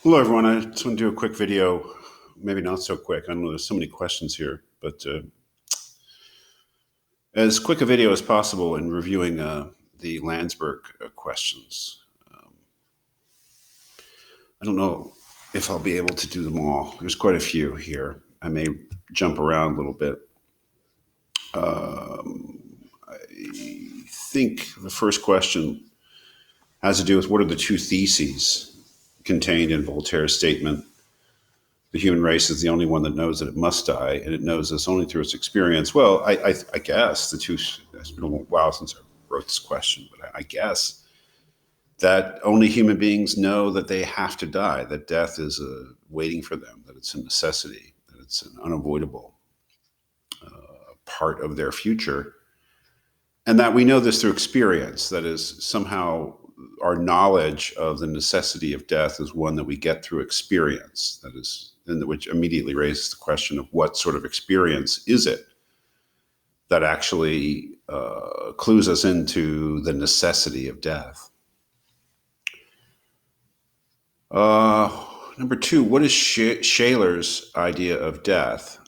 Hello, everyone. I just want to do a quick video, maybe not so quick. I know there's so many questions here, but as quick a video as possible in reviewing the Landsberg questions. I don't know if I'll be able to do them all. There's quite a few here. I may jump around a little bit. I think the first question has to do with what are the two theses contained in Voltaire's statement: the human race is the only one that knows that it must die, and it knows this only through its experience. Well, I guess the two, it's been a while since I wrote this question, but I guess that only human beings know that they have to die, that death is waiting for them, that it's a necessity, that it's an unavoidable part of their future, and that we know this through experience. That is, somehow our knowledge of the necessity of death is one that we get through experience. That is, which immediately raises the question of what sort of experience is it that actually clues us into the necessity of death. Number two, what is Shaler's idea of death?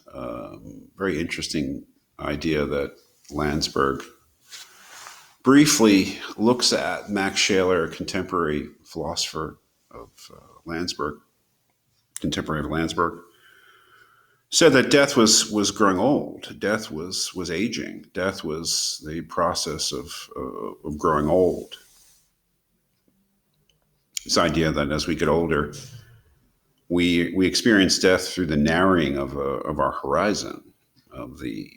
Very interesting idea that Landsberg briefly looks at. Max Shaler, a contemporary philosopher of Landsberg, contemporary of Landsberg, said that death was growing old. Death was aging. Death was the process of growing old. This idea that as we get older, we experience death through the narrowing of our horizon, of the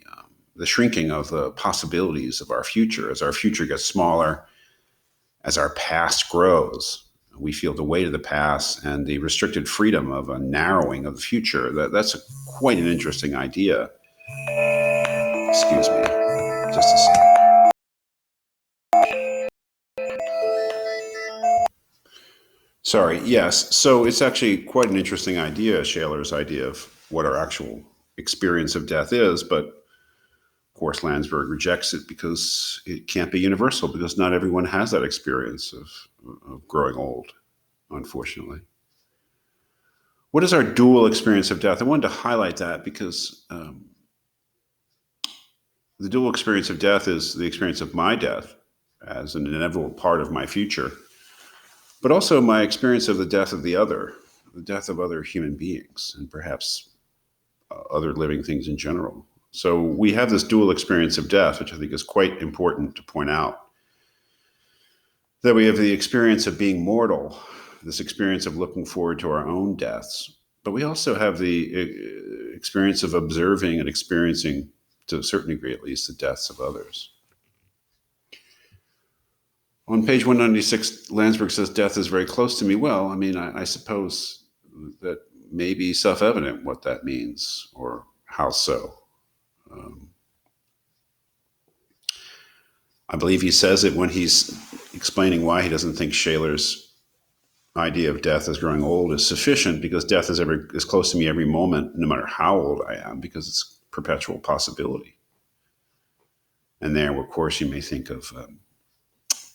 shrinking of the possibilities of our future. As our future gets smaller, as our past grows, we feel the weight of the past and the restricted freedom of a narrowing of the future. That's quite an interesting idea. Excuse me, just a second. Sorry, yes. So it's actually quite an interesting idea, Shaler's idea of what our actual experience of death is, but of course, Landsberg rejects it because it can't be universal, because not everyone has that experience of growing old, unfortunately. What is our dual experience of death? I wanted to highlight that because the dual experience of death is the experience of my death as an inevitable part of my future, but also my experience of the death of the death of other human beings, and perhaps other living things in general. So we have this dual experience of death, which I think is quite important to point out. That we have the experience of being mortal, this experience of looking forward to our own deaths, but we also have the experience of observing and experiencing, to a certain degree at least, the deaths of others. On page 196, Landsberg says death is very close to me. Well, I mean, I suppose that may be self-evident what that means, or how so. I believe he says it when he's explaining why he doesn't think Shaler's idea of death as growing old is sufficient, because death is close to me every moment, no matter how old I am, because it's perpetual possibility. And there, of course, you may think of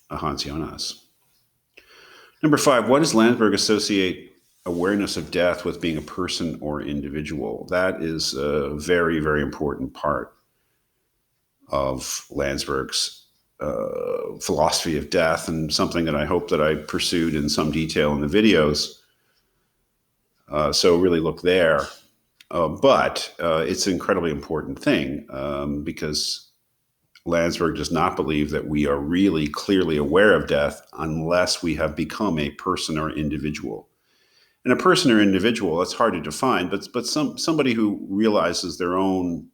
Hans Jonas. Number five, why does Landsberg associate awareness of death with being a person or individual? That is a very, very important part of Landsberg's philosophy of death, and something that I hope that I pursued in some detail in the videos. So really look there. But it's an incredibly important thing because Landsberg does not believe that we are really clearly aware of death unless we have become a person or individual. And a person or individual, it's hard to define, but somebody who realizes their own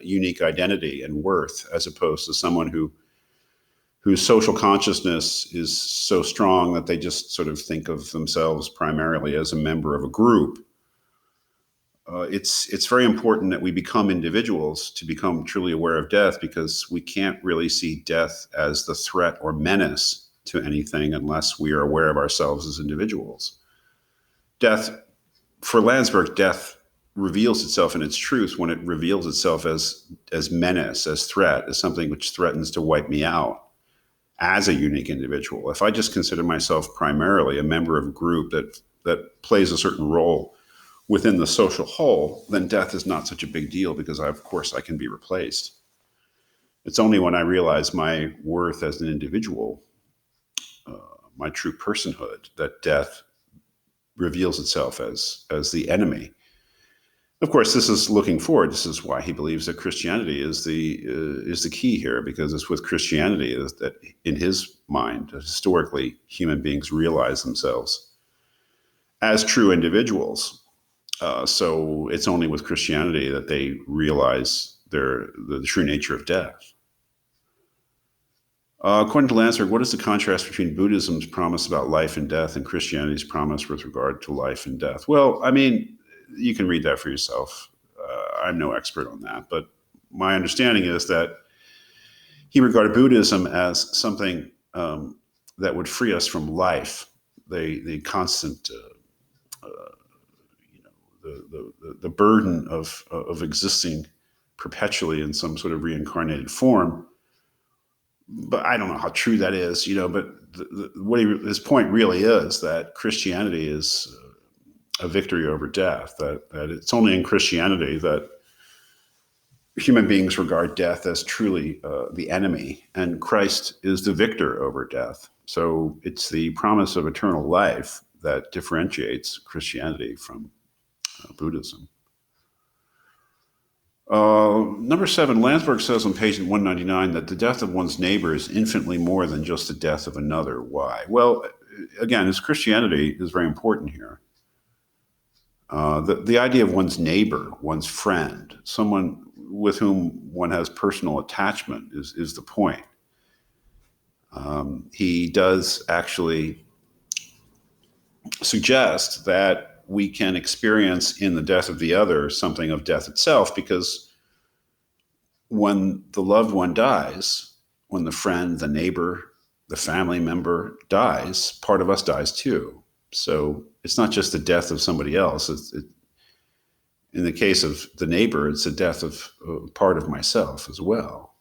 unique identity and worth, as opposed to someone whose social consciousness is so strong that they just sort of think of themselves primarily as a member of a group. It's very important that we become individuals to become truly aware of death, because we can't really see death as the threat or menace to anything unless we are aware of ourselves as individuals. Death, for Landsberg, death reveals itself in its truth when it reveals itself as menace, as threat, as something which threatens to wipe me out as a unique individual. If I just consider myself primarily a member of a group that that plays a certain role within the social whole, then death is not such a big deal because of course I can be replaced. It's only when I realize my worth as an individual, my true personhood, that death reveals itself as the enemy. Of course, this is looking forward. This is why he believes that Christianity is the key here, because it's with Christianity that, in his mind, historically, human beings realize themselves as true individuals. So it's only with Christianity that they realize the true nature of death. According to Landsberg, what is the contrast between Buddhism's promise about life and death and Christianity's promise with regard to life and death? Well, I mean, you can read that for yourself. I'm no expert on that, but my understanding is that he regarded Buddhism as something that would free us from life, the constant, the burden of existing perpetually in some sort of reincarnated form. But I don't know how true that is, But his point really is that Christianity is a victory over death. That it's only in Christianity that human beings regard death as truly the enemy, and Christ is the victor over death. So it's the promise of eternal life that differentiates Christianity from Buddhism. Number 7, Landsberg says on page 199 that the death of one's neighbor is infinitely more than just the death of another. Why? Well, again, his Christianity is very important here. The idea of one's neighbor, one's friend, someone with whom one has personal attachment is the point. He does actually suggest that we can experience in the death of the other something of death itself, because when the loved one dies, when the friend, the neighbor, the family member dies, part of us dies too. So it's not just the death of somebody else. In the case of the neighbor, it's the death of part of myself as well.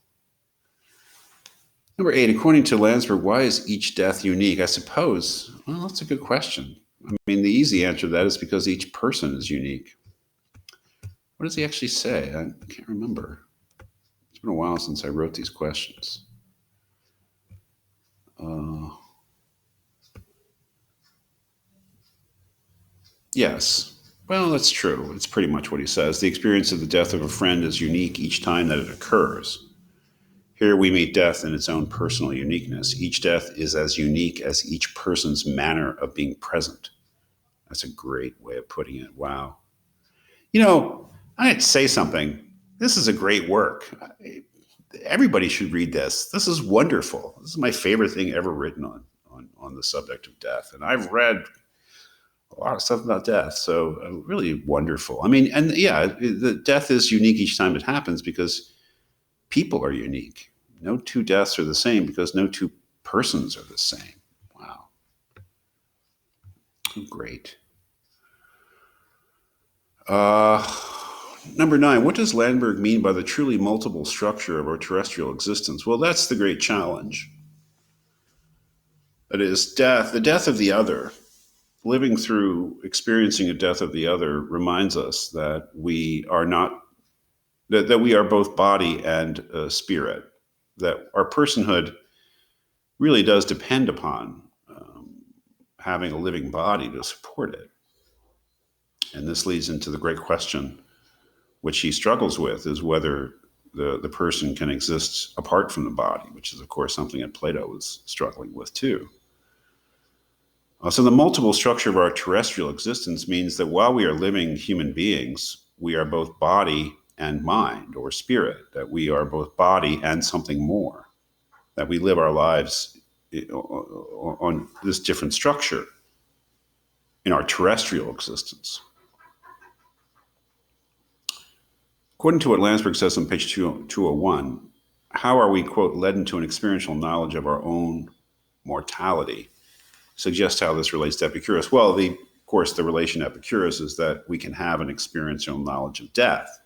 Number 8, according to Landsberg, why is each death unique? I suppose, well, that's a good question. I mean, the easy answer to that is because each person is unique. What does he actually say? I can't remember. It's been a while since I wrote these questions. Yes. Well, that's true. It's pretty much what he says. The experience of the death of a friend is unique each time that it occurs. Here we meet death in its own personal uniqueness. Each death is as unique as each person's manner of being present. That's a great way of putting it. Wow. I had to say something. This is a great work. Everybody should read this. This is wonderful. This is my favorite thing ever written on the subject of death. And I've read a lot of stuff about death. So really wonderful. I mean, and yeah, the death is unique each time it happens because people are unique. No two deaths are the same because no two persons are the same. Wow. Great. Number 9, what does Landsberg mean by the truly multiple structure of our terrestrial existence? Well, that's the great challenge. That is death, the death of the other. Living through experiencing a death of the other reminds us that we are not, that we are both body and spirit, that our personhood really does depend upon having a living body to support it. And this leads into the great question, which he struggles with, is whether the person can exist apart from the body, which is, of course, something that Plato was struggling with too. So the multiple structure of our terrestrial existence means that while we are living human beings, we are both body and mind or spirit, that we are both body and something more, that we live our lives on this different structure in our terrestrial existence. According to what Landsberg says on page 201, how are we, quote, led into an experiential knowledge of our own mortality? Suggests how this relates to Epicurus. Well, of course, the relation to Epicurus is that we can have an experiential knowledge of death,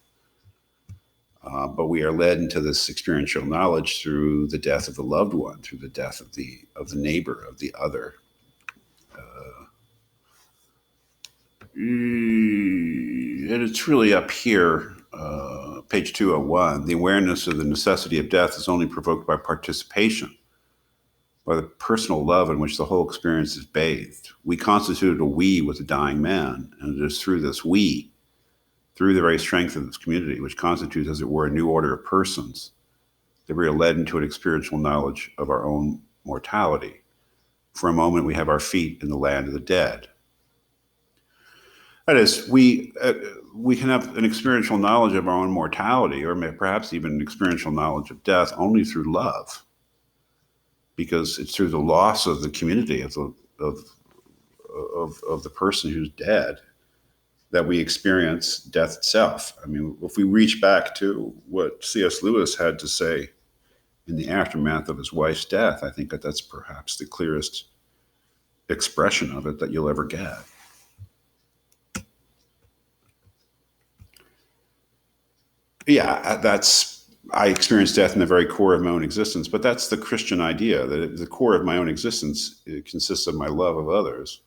but we are led into this experiential knowledge through the death of the loved one, through the death of the neighbor, of the other. and it's really up here, page 201. The awareness of the necessity of death is only provoked by participation, by the personal love in which the whole experience is bathed. We constituted a we with a dying man, and it is through this we, through the very strength of this community, which constitutes, as it were, a new order of persons, that we are led into an experiential knowledge of our own mortality. For a moment, we have our feet in the land of the dead. That is, we can have an experiential knowledge of our own mortality, or perhaps even an experiential knowledge of death, only through love, because it's through the loss of the community of the person who's dead that we experience death itself. I mean, if we reach back to what C.S. Lewis had to say in the aftermath of his wife's death, I think that that's perhaps the clearest expression of it that you'll ever get. Yeah, I experience death in the very core of my own existence, but that's the Christian idea, that the core of my own existence, it consists of my love of others.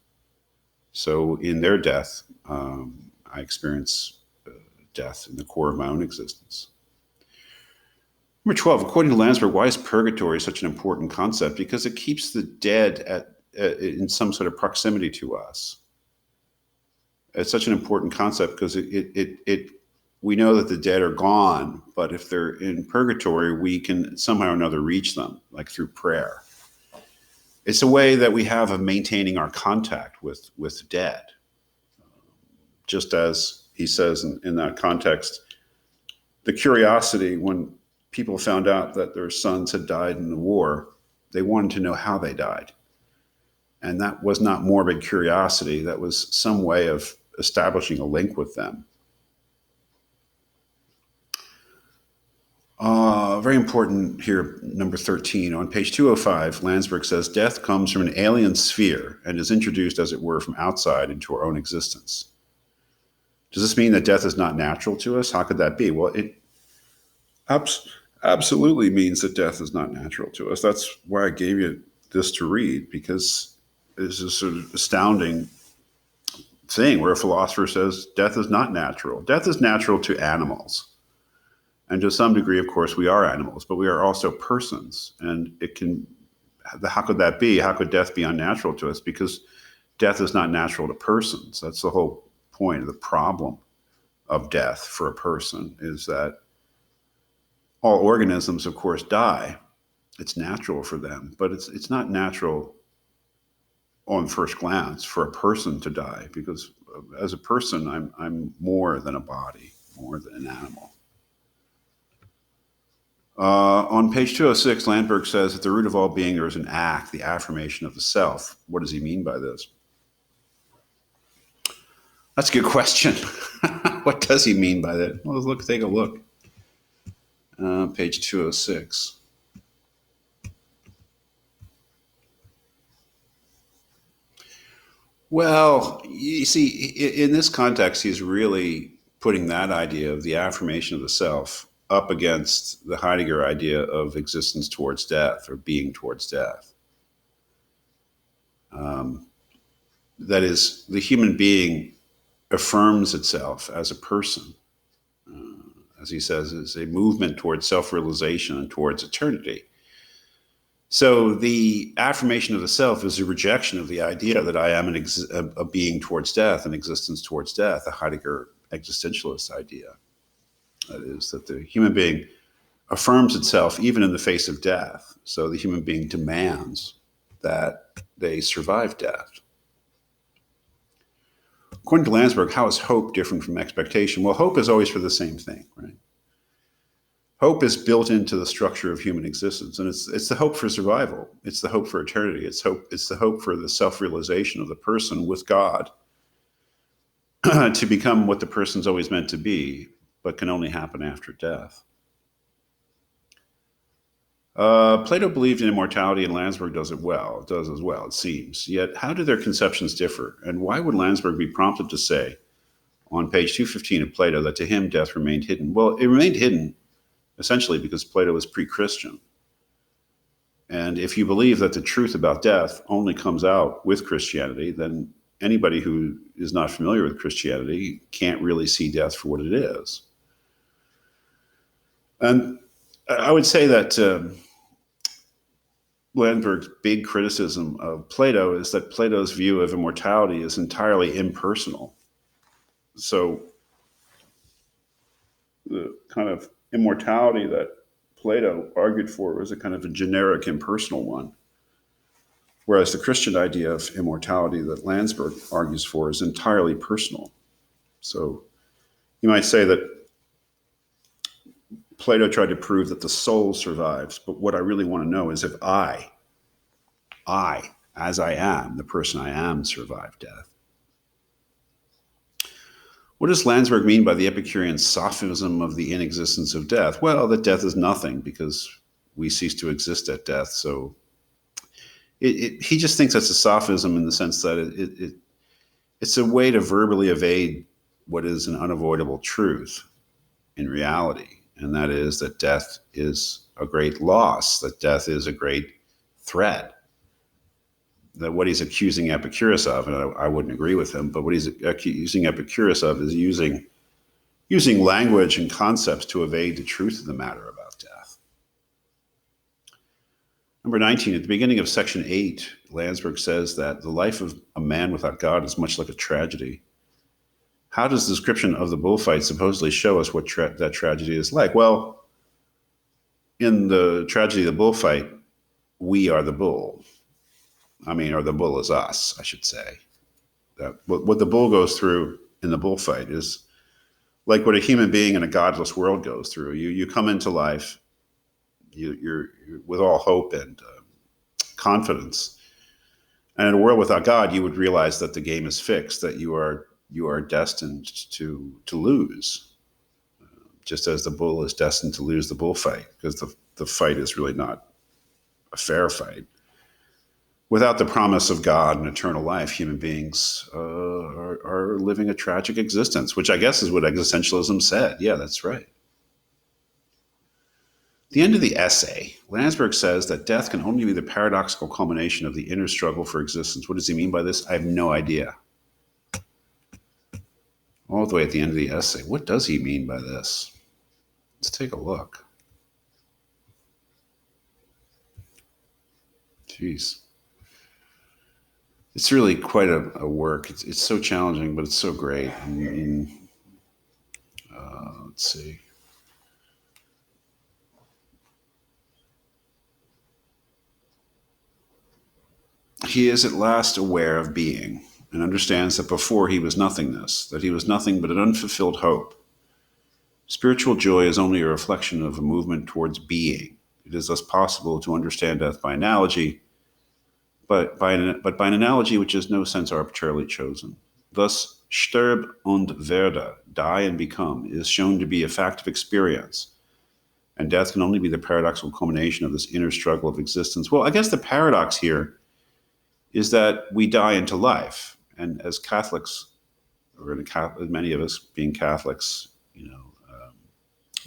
So in their death, I experience death in the core of my own existence. Number 12, according to Landsberg, why is purgatory such an important concept? Because it keeps the dead in some sort of proximity to us. It's such an important concept because we know that the dead are gone, but if they're in purgatory, we can somehow or another reach them, like through prayer. It's a way that we have of maintaining our contact with the dead. Just as he says in that context, the curiosity when people found out that their sons had died in the war, they wanted to know how they died. And that was not morbid curiosity. That was some way of establishing a link with them. Very important here, number 13. On page 205, Landsberg says, death comes from an alien sphere and is introduced, as it were, from outside into our own existence. Does this mean that death is not natural to us? How could that be? Well, it absolutely means that death is not natural to us. That's why I gave you this to read, because it's a sort of astounding thing where a philosopher says death is not natural. Death is natural to animals. And to some degree, of course, we are animals, but we are also persons. And how could that be? How could death be unnatural to us? Because death is not natural to persons. That's the whole point of the problem of death for a person, is that all organisms, of course, die. It's natural for them, but it's not natural on first glance for a person to die, because as a person, I'm more than a body, more than an animal. On page 206, Landsberg says, at the root of all being, there is an act, the affirmation of the self. What does he mean by this? That's a good question. What does he mean by that? Well, take a look. Page 206. Well, you see, in this context, he's really putting that idea of the affirmation of the self up against the Heidegger idea of existence towards death, or being towards death. That is, the human being affirms itself as a person, as he says, is a movement towards self-realization and towards eternity. So the affirmation of the self is a rejection of the idea that I am a being towards death, an existence towards death, a Heidegger existentialist idea. That is, that the human being affirms itself even in the face of death. So the human being demands that they survive death. According to Landsberg, how is hope different from expectation? Well, hope is always for the same thing, right? Hope is built into the structure of human existence, and it's the hope for survival. It's the hope for eternity. It's the hope for the self-realization of the person with God to become what the person's always meant to be, but can only happen after death. Plato believed in immortality, and Landsberg does as well, it seems. Yet, how do their conceptions differ? And why would Landsberg be prompted to say on page 215 of Plato that to him death remained hidden? Well, it remained hidden essentially because Plato was pre-Christian. And if you believe that the truth about death only comes out with Christianity, then anybody who is not familiar with Christianity can't really see death for what it is. And I would say that Landsberg's big criticism of Plato is that Plato's view of immortality is entirely impersonal. So the kind of immortality that Plato argued for was a kind of a generic impersonal one, whereas the Christian idea of immortality that Landsberg argues for is entirely personal. So you might say that Plato tried to prove that the soul survives, but what I really want to know is if I, as I am, the person I am, survive death. What does Landsberg mean by the Epicurean sophism of the inexistence of death? Well, that death is nothing because we cease to exist at death. So he just thinks that's a sophism in the sense that it's a way to verbally evade what is an unavoidable truth in reality. And that is that death is a great loss, that death is a great threat. That what he's accusing Epicurus of, and I wouldn't agree with him, but what he's accusing Epicurus of is using language and concepts to evade the truth of the matter about death. Number 19, at the beginning of section 8, Landsberg says that the life of a man without God is much like a tragedy. How does the description of the bullfight supposedly show us what that tragedy is like? Well, in the tragedy of the bullfight, we are the bull. Or the bull is us, I should say. That what the bull goes through in the bullfight is like what a human being in a godless world goes through. You come into life, you're with all hope and confidence, and in a world without God, you would realize that the game is fixed, that you are destined to lose, just as the bull is destined to lose the bullfight, because the fight is really not a fair fight. Without the promise of God and eternal life, human beings are living a tragic existence, which I guess is what existentialism said. Yeah, that's right. At the end of the essay, Landsberg says that death can only be the paradoxical culmination of the inner struggle for existence. What does he mean by this? I have no idea. All the way at the end of the essay. What does he mean by this? Let's take a look. Jeez. It's really quite a work. It's so challenging, but it's so great. Let's see. He is at last aware of being and understands that before he was nothingness, that he was nothing but an unfulfilled hope. Spiritual joy is only a reflection of a movement towards being. It is thus possible to understand death by analogy, but by an analogy which is no sense arbitrarily chosen. Thus, sterb und werde, die and become, is shown to be a fact of experience, and death can only be the paradoxical culmination of this inner struggle of existence. Well, I guess the paradox here is that we die into life, and as Catholics, or many of us being Catholics,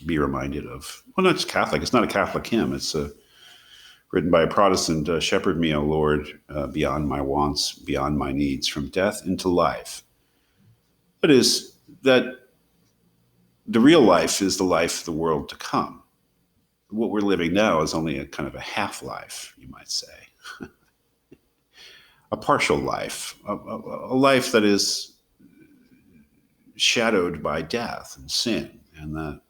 be reminded of, well, not just Catholic, it's not a Catholic hymn, it's written by a Protestant, shepherd me, O Lord, beyond my wants, beyond my needs, from death into life. That is, that the real life is the life of the world to come. What we're living now is only a kind of a half-life, you might say. A partial life, a life that is shadowed by death and sin, and that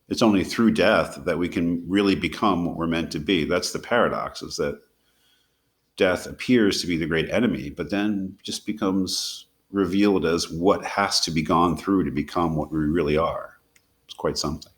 it's only through death that we can really become what we're meant to be. That's the paradox, is that death appears to be the great enemy, but then just becomes revealed as what has to be gone through to become what we really are. It's quite something.